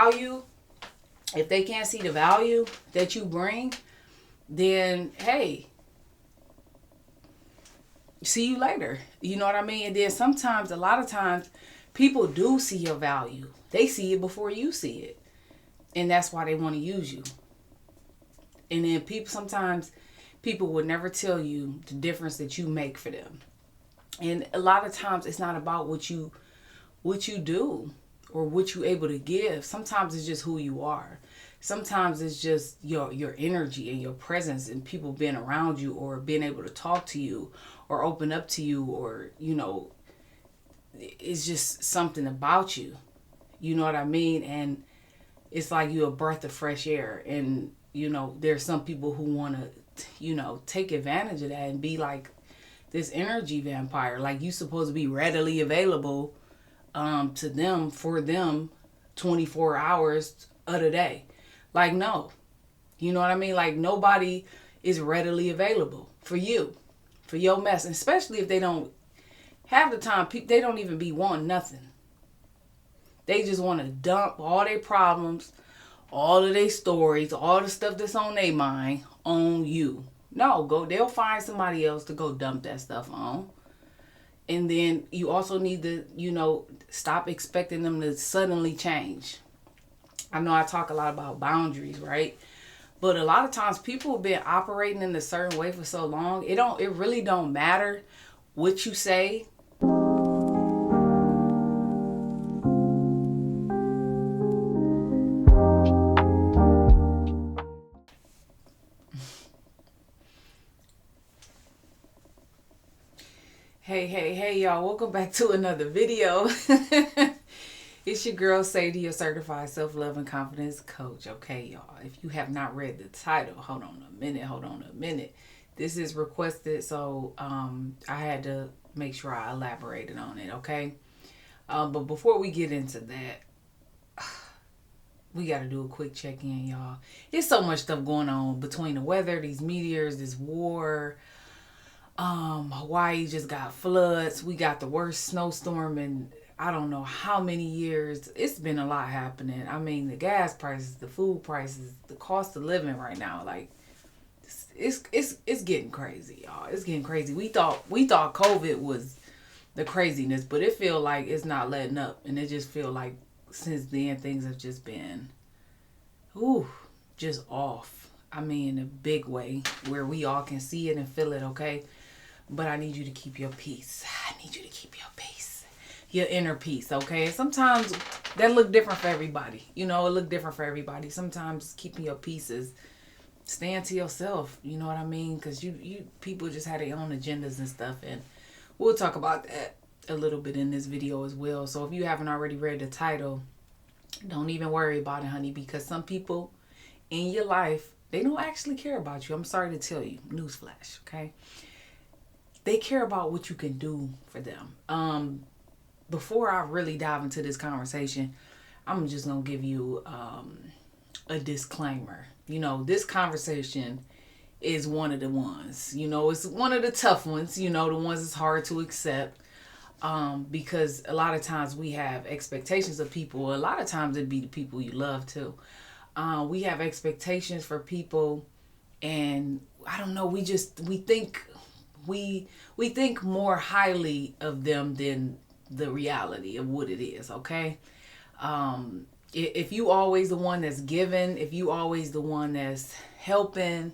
value, if they can't see the value that you bring, then hey, see you later. You know what I mean? And then sometimes, a lot of times, people do see your value. They see it before you see it. And that's why they want to use you. And then sometimes people will never tell you the difference that you make for them. And a lot of times it's not about what you do or what you able to give. Sometimes it's just who you are. Sometimes it's just your energy and your presence and people being around you or being able to talk to you or open up to you, or it's just something about you. You know what I mean? And it's like you're a breath of fresh air. And there's some people who want to take advantage of that and be like this energy vampire. Like, you supposed to be readily available to them, for them, 24 hours of the day. Like, no. You know what I mean? Like, nobody is readily available for you, for your mess. And especially if they don't have the time. They don't even be wanting nothing. They just want to dump all their problems, all of their stories, all the stuff that's on their mind on you. No, they'll find somebody else to go dump that stuff on. And then you also need to, stop expecting them to suddenly change. I know I talk a lot about boundaries, right? But a lot of times people have been operating in a certain way for so long, it really don't matter what you say. Hey, y'all. Welcome back to another video. It's your girl, Sadie, your certified self-love and confidence coach. Okay, y'all. If you have not read the title, hold on a minute. This is requested, so I had to make sure I elaborated on it, okay? But before we get into that, we got to do a quick check-in, y'all. There's so much stuff going on between the weather, these meteors, this war. Hawaii just got floods. We got the worst snowstorm in I don't know how many years. It's been a lot happening. I mean, the gas prices, the food prices, the cost of living right now, like it's getting crazy, y'all. It's getting crazy. We thought COVID was the craziness, but it feel like it's not letting up, and it just feel like since then things have just been just off. I mean, in a big way where we all can see it and feel it, okay? But I need you to keep your peace. I need you to keep your peace. Your inner peace, okay? Sometimes that look different for everybody. It look different for everybody. Sometimes keeping your peace is staying to yourself. You know what I mean? Because you people just have their own agendas and stuff. And we'll talk about that a little bit in this video as well. So if you haven't already read the title, don't even worry about it, honey. Because some people in your life, they don't actually care about you. I'm sorry to tell you. Newsflash, okay? They care about what you can do for them. Before I really dive into this conversation, I'm just going to give you a disclaimer. This conversation is one of the ones. It's one of the tough ones. The ones that's hard to accept. Because a lot of times we have expectations of people. A lot of times it'd be the people you love too. We have expectations for people, and I don't know, we think more highly of them than the reality of what it is, okay? If you always the one that's giving, if you always the one that's helping,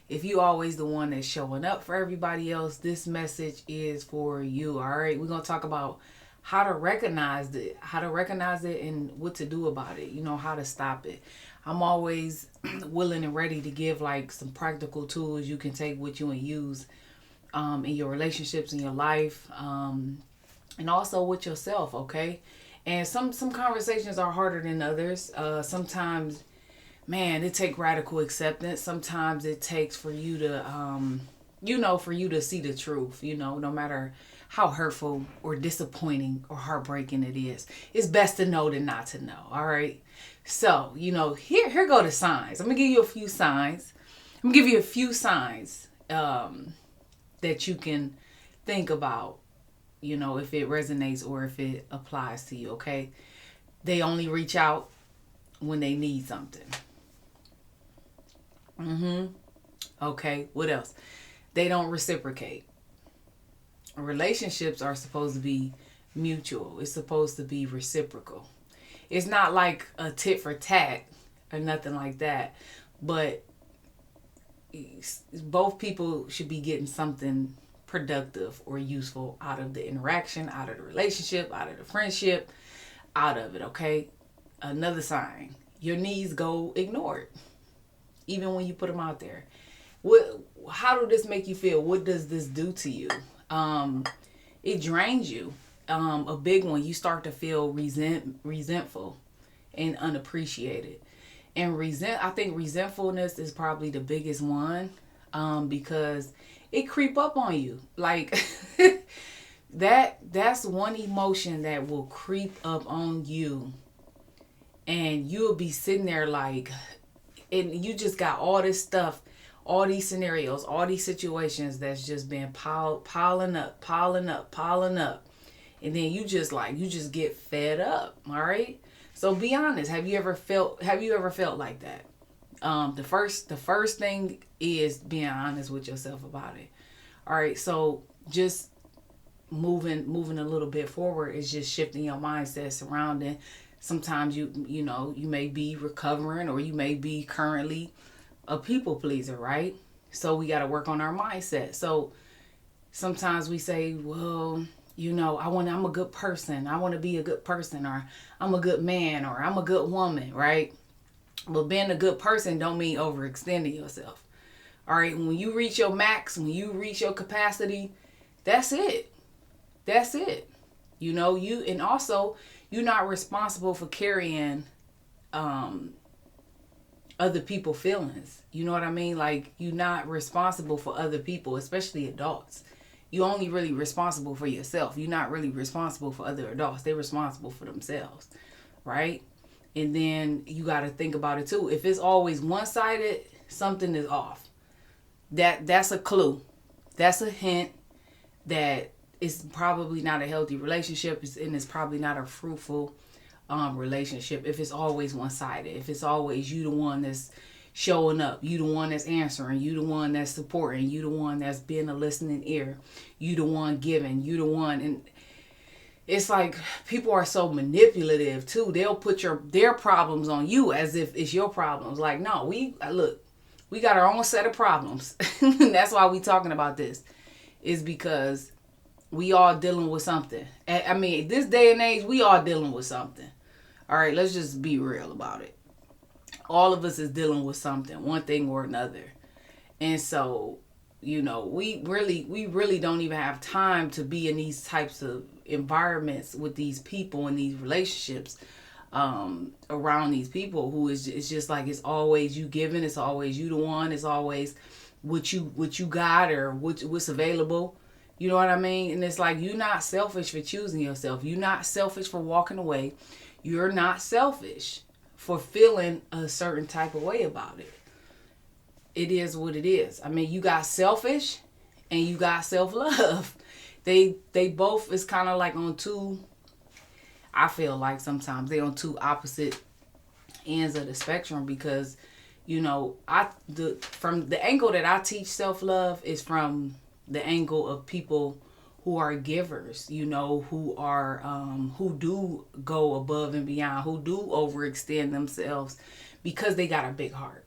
if you always the one that's showing up for everybody else, this message is for you, all right? We're going to talk about how to recognize it, and what to do about it, how to stop it. I'm always willing and ready to give like some practical tools you can take with you and use in your relationships, in your life, and also with yourself, okay? And some conversations are harder than others. Sometimes, man, it takes radical acceptance. Sometimes it takes for you to, for you to see the truth, no matter how hurtful or disappointing or heartbreaking it is. It's best to know than not to know, all right? So, here go the signs. I'm going to give you a few signs. That you can think about, if it resonates or if it applies to you, okay? They only reach out when they need something. Okay, what else? They don't reciprocate. Relationships are supposed to be mutual. It's supposed to be reciprocal. It's not like a tit for tat or nothing like that, but both people should be getting something productive or useful out of the interaction, out of the relationship, out of the friendship, out of it, okay? Another sign, your needs go ignored, even when you put them out there. How do this make you feel? What does this do to you? It drains you. A big one, you start to feel resentful and unappreciated. And I think resentfulness is probably the biggest one, because it creep up on you. Like that's one emotion that will creep up on you, and you'll be sitting there like, and you just got all this stuff, all these scenarios, all these situations that's just been piling up, and then you just get fed up. All right. So be honest. Have you ever felt like that? The first thing is being honest with yourself about it. All right. So just moving a little bit forward is just shifting your mindset surrounding. Sometimes you may be recovering, or you may be currently a people pleaser, right? So we got to work on our mindset. So sometimes we say, well, I'm a good person. I want to be a good person, or I'm a good man, or I'm a good woman, right? But being a good person don't mean overextending yourself. All right. When you reach your max, when you reach your capacity, that's it. That's it. And also you're not responsible for carrying other people's feelings. You know what I mean? Like, you're not responsible for other people, especially adults. You're only really responsible for yourself. You're not really responsible for other adults. They're responsible for themselves, right? And then you got to think about it too. If it's always one-sided, something is off. That's a clue. That's a hint that it's probably not a healthy relationship, and it's probably not a fruitful relationship if it's always one-sided. If it's always you the one that's showing up, you the one that's answering, you the one that's supporting, you the one that's being a listening ear, you the one giving, you the one. And it's like people are so manipulative too. They'll put their problems on you as if it's your problems. Like, no, we got our own set of problems. That's why we talking about this, is because we all dealing with something. I mean, this day and age, we all dealing with something. All right, let's just be real about it. All of us is dealing with something, one thing or another. And so, we really don't even have time to be in these types of environments with these people and these relationships around these people who it's just like it's always you giving, it's always you the one, it's always what you got or what's available. You know what I mean? And it's like, you're not selfish for choosing yourself. You're not selfish for walking away. You're not selfish for feeling a certain type of way about it. It is what it is. I mean, you got selfish and you got self-love. They both is kind of like on two, I feel like sometimes they're on two opposite ends of the spectrum, because, from the angle that I teach self-love is from the angle of people who are givers, who are who do go above and beyond, who do overextend themselves because they got a big heart.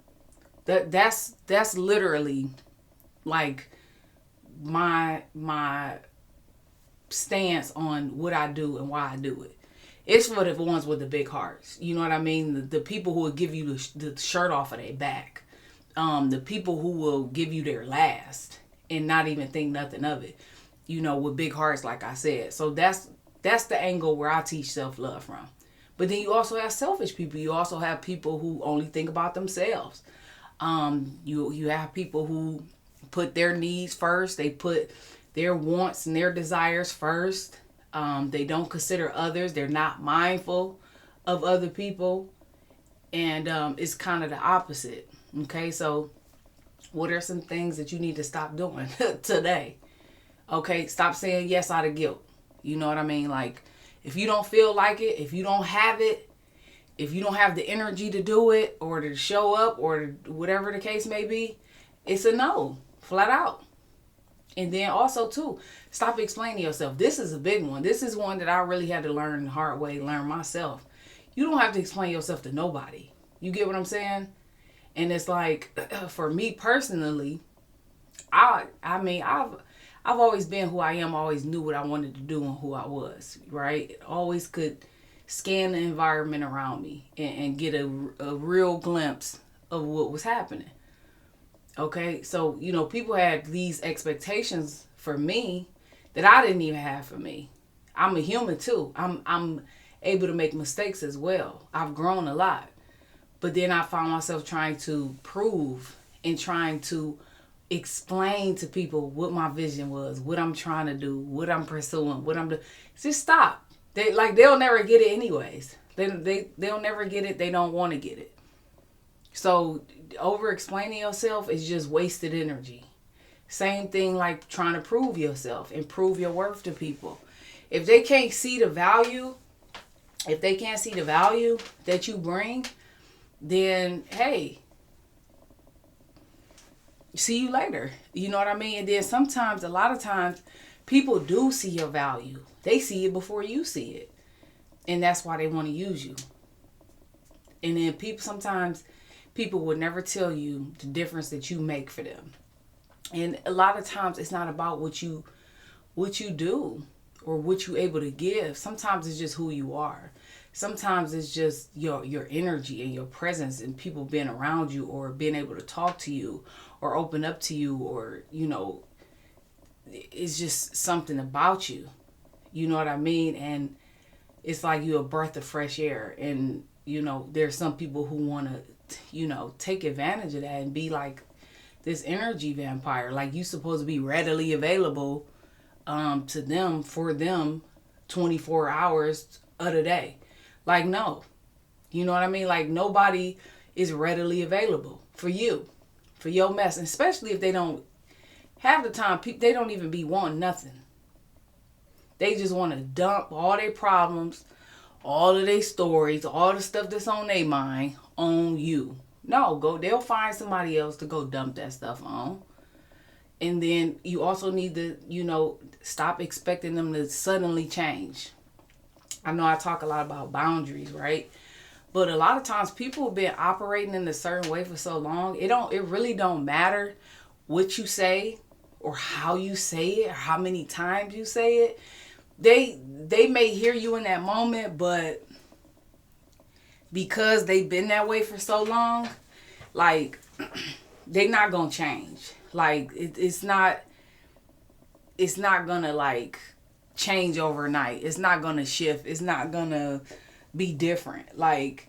That's literally like my stance on what I do and why I do it. It's for the ones with the big hearts. You know what I mean? The people who will give you the shirt off of their back. The people who will give you their last and not even think nothing of it, with big hearts, like I said. So that's the angle where I teach self-love from. But then you also have selfish people. You also have people who only think about themselves. You have people who put their needs first. They put their wants and their desires first. They don't consider others. They're not mindful of other people. And it's kind of the opposite. Okay, so what are some things that you need to stop doing today? Okay, stop saying yes out of guilt. You know what I mean? Like, if you don't feel like it, if you don't have it, If you don't have the energy to do it or to show up or whatever the case may be, it's a no, flat out. And then also too, stop explaining yourself. This is a big one. This is one that I really had to learn the hard way, learn myself. You don't have to explain yourself to nobody. You get what I'm saying? And it's like, for me personally, I mean, I've always been who I am. I always knew what I wanted to do and who I was, right? Always could scan the environment around me and get a real glimpse of what was happening. Okay, so, you know, people had these expectations for me that I didn't even have for me. I'm a human too. I'm able to make mistakes as well. I've grown a lot. But then I found myself trying to prove and trying to explain to people what my vision was, what I'm trying to do, what I'm pursuing, what I'm doing. Just stop. They'll never get it anyways. They'll never get it. They don't want to get it. So over explaining yourself is just wasted energy. Same thing like trying to prove yourself and prove your worth to people. If they can't see the value, that you bring, then hey, see you later. You know what I mean? And then sometimes, a lot of times, people do see your value. They see it before you see it. And that's why they want to use you. And then people would never tell you the difference that you make for them. And a lot of times it's not about what you do or what you're able to give. Sometimes it's just who you are. Sometimes it's just your energy and your presence and people being around you or being able to talk to you or open up to you, or, you know, it's just something about you. You know what I mean? And it's like you're a breath of fresh air. And, you know, there's some people who want to, you know, take advantage of that and be like this energy vampire. Like, you supposed to be readily available to them, for them, 24 hours of the day. Like, no. You know what I mean? Like, nobody is readily available for you, for your mess. And especially if they don't have the time, they don't even be wanting nothing. They just want to dump all their problems, all of their stories, all the stuff that's on their mind on you. No, they'll find somebody else to go dump that stuff on. And then you also need to, you know, stop expecting them to suddenly change. I know I talk a lot about boundaries, right? But a lot of times people have been operating in a certain way for so long, it really don't matter what you say or how you say it or how many times you say it. They may hear you in that moment, but because they've been that way for so long, like, they're not gonna change. Like, it's not gonna, like, change overnight. It's not gonna shift. It's not gonna be different. Like,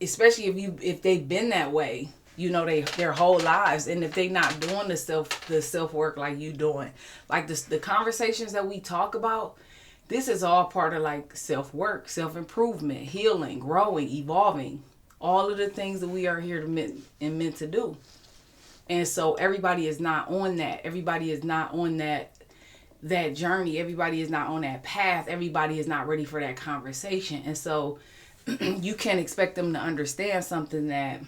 especially if they've been that way, you know, their whole lives, and if they not doing the self work like you doing, like the conversations that we talk about, this is all part of like self work, self improvement, healing, growing, evolving, all of the things that we are here to meant to do. And so everybody is not on that. Everybody is not on that journey. Everybody is not on that path. Everybody is not ready for that conversation. And so you can't expect them to understand something that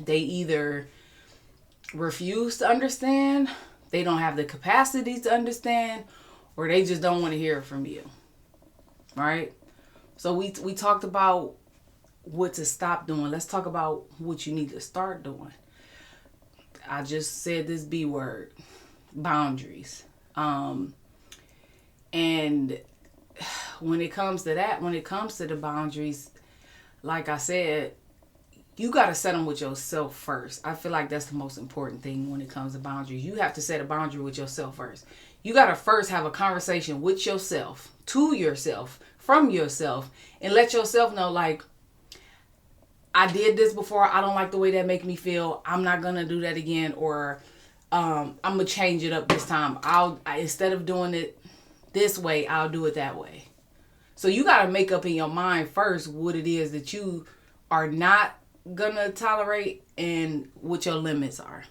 they either refuse to understand, they don't have the capacity to understand, or they just don't want to hear it from you. Right? So we talked about what to stop doing. Let's talk about what you need to start doing. I just said this B word, boundaries. And when it comes to that, when it comes to the boundaries, like I said, you got to set them with yourself first. I feel like that's the most important thing when it comes to boundaries. You have to set a boundary with yourself first. You got to first have a conversation with yourself, to yourself, from yourself, and let yourself know, like, I did this before. I don't like the way that make me feel. I'm not going to do that again. Or I'm going to change it up this time. Instead of doing it this way, I'll do it that way. So you got to make up in your mind first what it is that you are not going to tolerate and what your limits are.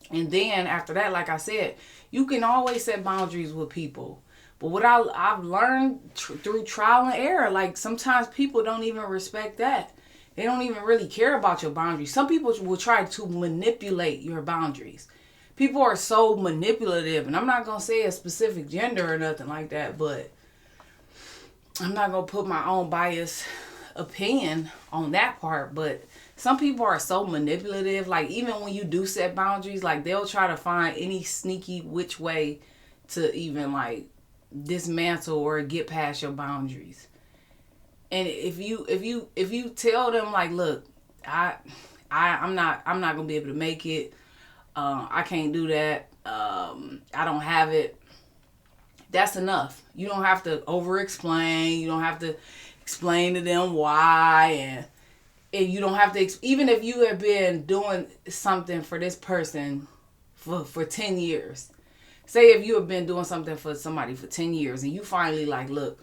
And then after that, like I said, you can always set boundaries with people. But what I've learned through trial and error, like sometimes people don't even respect that. They don't even really care about your boundaries. Some people will try to manipulate your boundaries. People are so manipulative, and I'm not going to say a specific gender or nothing like that, but I'm not going to put my own biased opinion on that part. But some people are so manipulative. Like, even when you do set boundaries, like, they'll try to find any sneaky which way to even, like, dismantle or get past your boundaries. And if you tell them, like, look, I'm not gonna be able to make it. I can't do that. I don't have it. That's enough. You don't have to over explain. You don't have to explain to them why, and you don't have to, even if you have been doing something for this person for 10 years. Say if you have been doing something for somebody for 10 years and you finally like, look,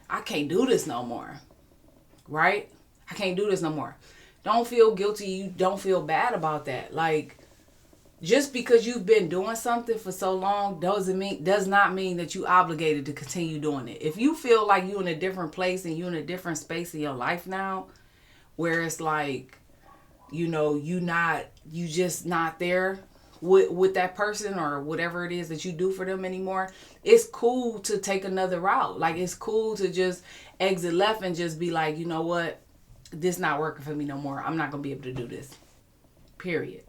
I can't do this no more. Right? I can't do this no more. Don't feel guilty. You don't feel bad about that. Like, just because you've been doing something for so long does not mean that you obligated to continue doing it. If you feel like you're in a different place and you're in a different space in your life now, where it's like, you know, you just not there with that person or whatever it is that you do for them anymore, it's cool to take another route. Like, it's cool to just exit left and just be like, you know what, this not working for me no more. I'm not gonna be able to do this. Period.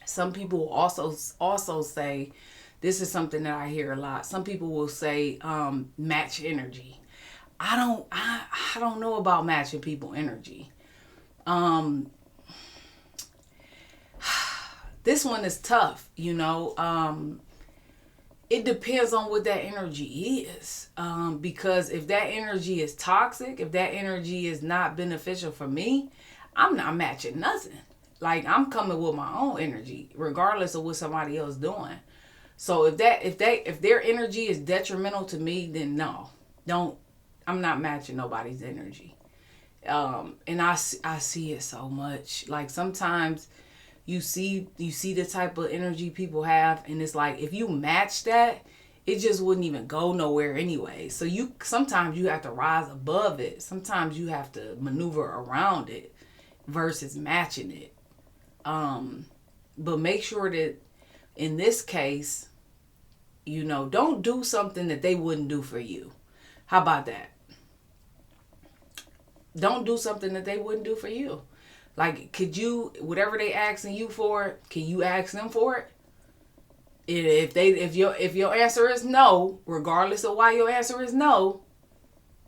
Some people also say, this is something that I hear a lot. Some people will say, match energy. I don't know about matching people energy. This one is tough, you know. It depends on what that energy is. Because if that energy is toxic, if that energy is not beneficial for me, I'm not matching nothing. Like, I'm coming with my own energy, regardless of what somebody else doing. So if their energy is detrimental to me, then no, I'm not matching nobody's energy. And I see it so much. Like, sometimes you see the type of energy people have, and it's like, if you match that, it just wouldn't even go nowhere anyway. So sometimes you have to rise above it. Sometimes you have to maneuver around it versus matching it. But make sure that in this case, you know, don't do something that they wouldn't do for you. How about that? Don't do something that they wouldn't do for you. Like, could you, whatever they asking you for, can you ask them for it? If your answer is no, regardless of why your answer is no,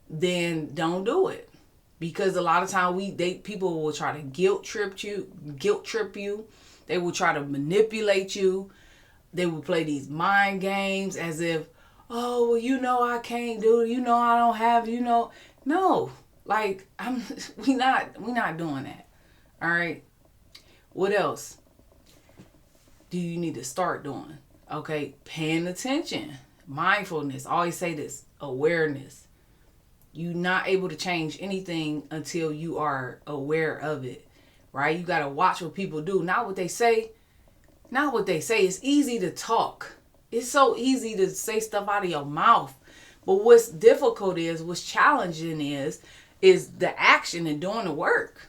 then don't do it. Because a lot of time people will try to guilt trip you. They will try to manipulate you. They will play these mind games as if, oh, well, you know, I can't do it. You know, I don't have, you know. No, like, we not doing that. All right. What else do you need to start doing? Okay. Paying attention, mindfulness. I always say this, awareness. You're not able to change anything until you are aware of it, right? You got to watch what people do, not what they say. Not what they say. It's easy to talk. It's so easy to say stuff out of your mouth. But what's difficult what's challenging is the action and doing the work.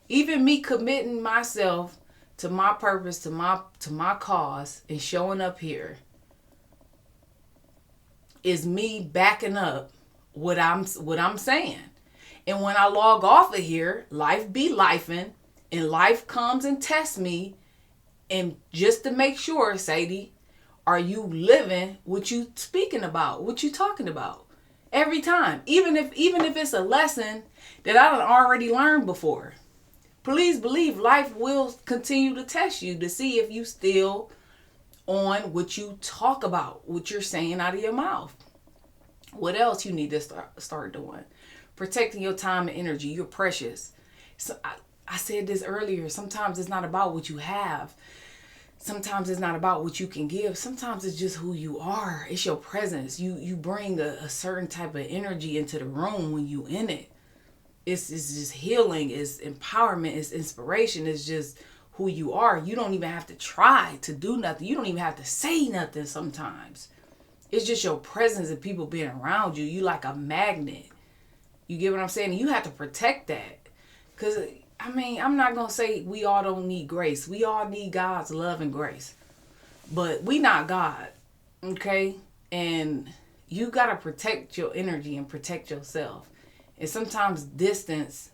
Even me committing myself to my purpose, to my cause, and showing up here is me backing up what I'm saying. And when I log off of here, life be lifing, and life comes and tests me, and just to make sure, Sadie, are you living what you speaking about, what you talking about? Every time, even if it's a lesson that I done already learned before. Please believe life will continue to test you to see if you still on what you talk about, what you're saying out of your mouth. What else you need to start doing? Protecting your time and energy. You're precious. So I said this earlier. Sometimes it's not about what you have. Sometimes it's not about what you can give. Sometimes it's just who you are. It's your presence. You bring a certain type of energy into the room when you in it. It's just healing. It's empowerment. It's inspiration. It's just who you are, you don't even have to try to do nothing. You don't even have to say nothing sometimes. It's just your presence and people being around you. You like a magnet. You get what I'm saying? You have to protect that. Because, I mean, I'm not going to say we all don't need grace. We all need God's love and grace. But we not God. Okay? And you got to protect your energy and protect yourself. And sometimes distance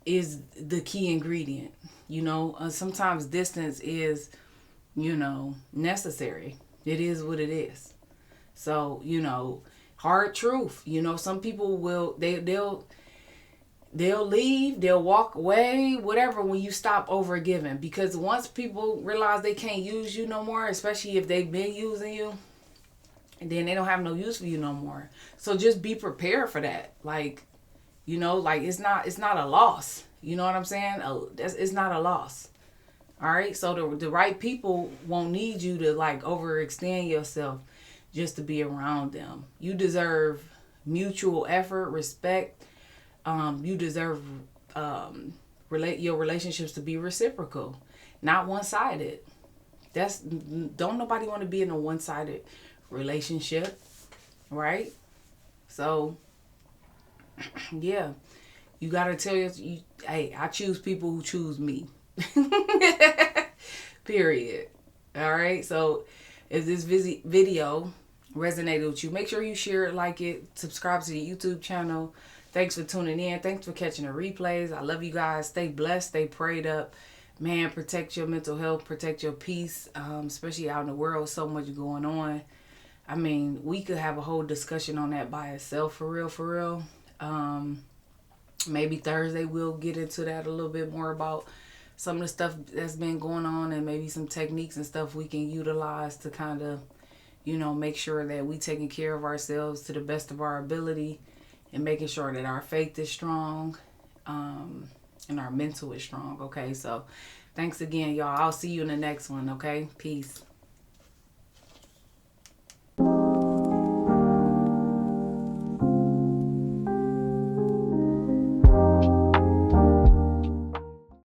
is the key ingredient. You know, sometimes distance is, you know, necessary. It is what it is. So, you know, hard truth. You know, some people will, they'll leave, they'll walk away, whatever, when you stop over giving. Because once people realize they can't use you no more, especially if they've been using you, and then they don't have no use for you no more. So just be prepared for that. Like, you know, like it's not a loss. You know what I'm saying? It's not a loss. All right. So the right people won't need you to like overextend yourself just to be around them. You deserve mutual effort, respect. You deserve your relationships to be reciprocal, not one-sided. Don't nobody want to be in a one-sided relationship, right? So yeah, you gotta tell you, hey, I choose people who choose me. Period. All right. So if this video resonated with you, make sure you share it, like it, subscribe to the YouTube channel. Thanks for tuning in. Thanks for catching the replays. I love you guys. Stay blessed. Stay prayed up. Man, protect your mental health. Protect your peace, especially out in the world. So much going on. I mean, we could have a whole discussion on that by itself, for real, for real. Maybe Thursday we'll get into that a little bit more about some of the stuff that's been going on, and maybe some techniques and stuff we can utilize to kind of, you know, make sure that we taking care of ourselves to the best of our ability, and making sure that our faith is strong, and our mental is strong. Okay, so thanks again, y'all. I'll see you in the next one. Okay, peace.